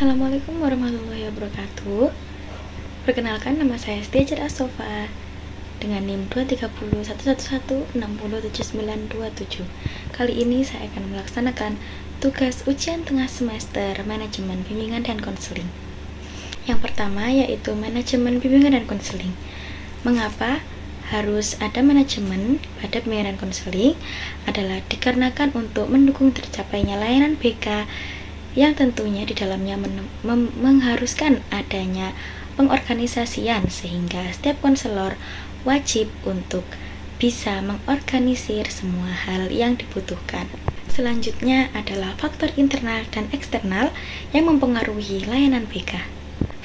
Assalamualaikum warahmatullahi wabarakatuh. Perkenalkan, nama saya Setia Asofa dengan NIM 23011160797. Kali ini saya akan melaksanakan tugas ujian tengah semester manajemen bimbingan dan konseling. Yang pertama yaitu manajemen bimbingan dan konseling. Mengapa harus ada manajemen pada bimbingan dan konseling? Adalah dikarenakan untuk mendukung tercapainya layanan BK yang tentunya di dalamnya mengharuskan adanya pengorganisasian, sehingga setiap konselor wajib untuk bisa mengorganisir semua hal yang dibutuhkan. Selanjutnya adalah faktor internal dan eksternal yang mempengaruhi layanan BK.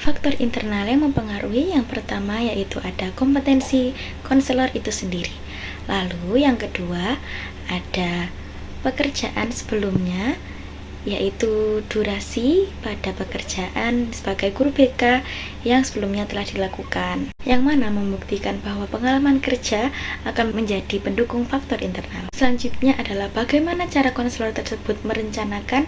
Faktor internal yang mempengaruhi yang pertama yaitu ada kompetensi konselor itu sendiri. Lalu yang kedua ada pekerjaan sebelumnya, yaitu durasi pada pekerjaan sebagai guru BK yang sebelumnya telah dilakukan, yang mana membuktikan bahwa pengalaman kerja akan menjadi pendukung faktor internal. Selanjutnya adalah bagaimana cara konselor tersebut merencanakan,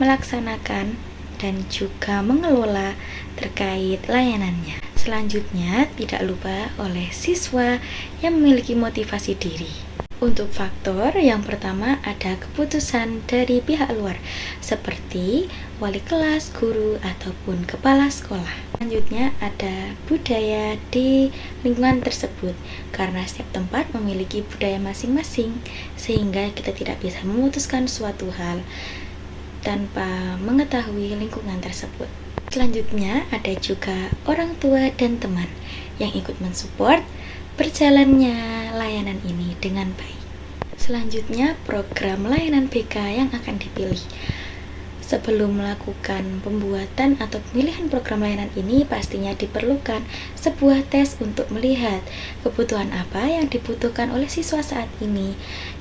melaksanakan, dan juga mengelola terkait layanannya. Selanjutnya tidak lupa oleh siswa yang memiliki motivasi diri. Untuk faktor yang pertama ada keputusan dari pihak luar seperti wali kelas, guru, ataupun kepala sekolah. Selanjutnya ada budaya di lingkungan tersebut, karena setiap tempat memiliki budaya masing-masing, sehingga kita tidak bisa memutuskan suatu hal tanpa mengetahui lingkungan tersebut. Selanjutnya ada juga orang tua dan teman yang ikut mensupport berjalannya layanan ini dengan baik. Selanjutnya program layanan BK yang akan dipilih. Sebelum melakukan pembuatan atau pemilihan program layanan ini, pastinya diperlukan sebuah tes untuk melihat kebutuhan apa yang dibutuhkan oleh siswa saat ini,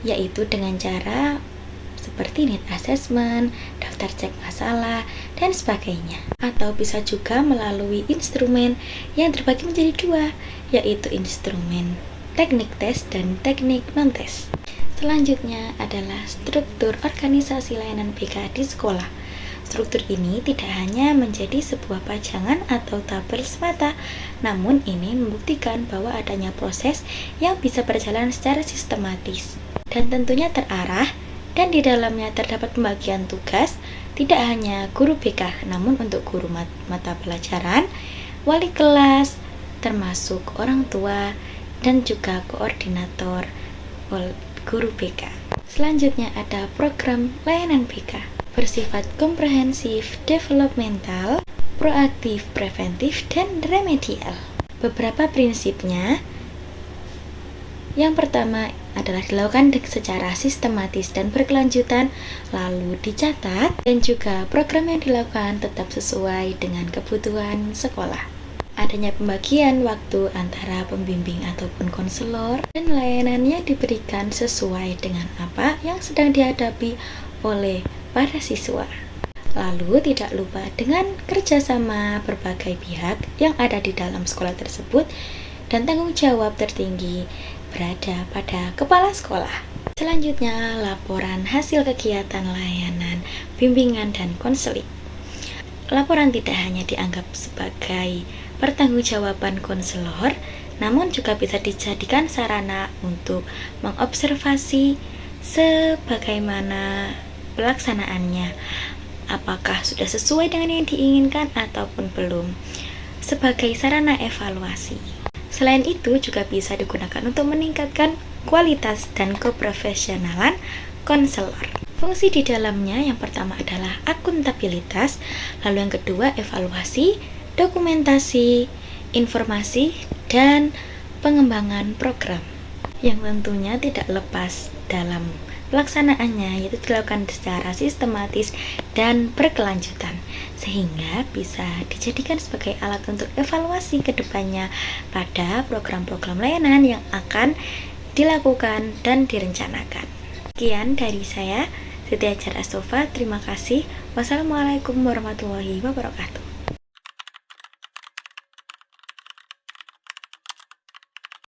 yaitu dengan cara seperti need assessment, daftar cek masalah, dan sebagainya. Atau bisa juga melalui instrumen yang terbagi menjadi dua, yaitu instrumen teknik tes dan teknik non-tes. Selanjutnya adalah struktur organisasi layanan BK di sekolah. Struktur ini tidak hanya menjadi sebuah pajangan atau tabel semata, namun ini membuktikan bahwa adanya proses yang bisa berjalan secara sistematis dan tentunya terarah, dan di dalamnya terdapat pembagian tugas tidak hanya guru BK, namun untuk guru mata pelajaran, wali kelas, termasuk orang tua, dan juga koordinator guru BK. Selanjutnya ada program layanan BK bersifat komprehensif, developmental, proaktif, preventif, dan remedial. Beberapa prinsipnya, yang pertama adalah dilakukan secara sistematis dan berkelanjutan, lalu dicatat, dan juga program yang dilakukan tetap sesuai dengan kebutuhan sekolah. Adanya pembagian waktu antara pembimbing ataupun konselor, dan layanannya diberikan sesuai dengan apa yang sedang dihadapi oleh para siswa. Lalu tidak lupa dengan kerjasama berbagai pihak yang ada di dalam sekolah tersebut, dan tanggung jawab tertinggi berada pada kepala sekolah. Selanjutnya, laporan hasil kegiatan layanan bimbingan dan konseling. Laporan tidak hanya dianggap sebagai pertanggungjawaban konselor, namun juga bisa dijadikan sarana untuk mengobservasi sebagaimana pelaksanaannya, apakah sudah sesuai dengan yang diinginkan ataupun belum, sebagai sarana evaluasi. Selain itu juga bisa digunakan untuk meningkatkan kualitas dan keprofesionalan konselor. Fungsi di dalamnya yang pertama adalah akuntabilitas, lalu yang kedua evaluasi, dokumentasi, informasi, dan pengembangan program, yang tentunya tidak lepas dalam pelaksanaannya, yaitu dilakukan secara sistematis dan berkelanjutan, sehingga bisa dijadikan sebagai alat untuk evaluasi ke depannya pada program-program layanan yang akan dilakukan dan direncanakan. Sekian dari saya, Setia Asofa. Terima kasih. Wassalamualaikum warahmatullahi wabarakatuh.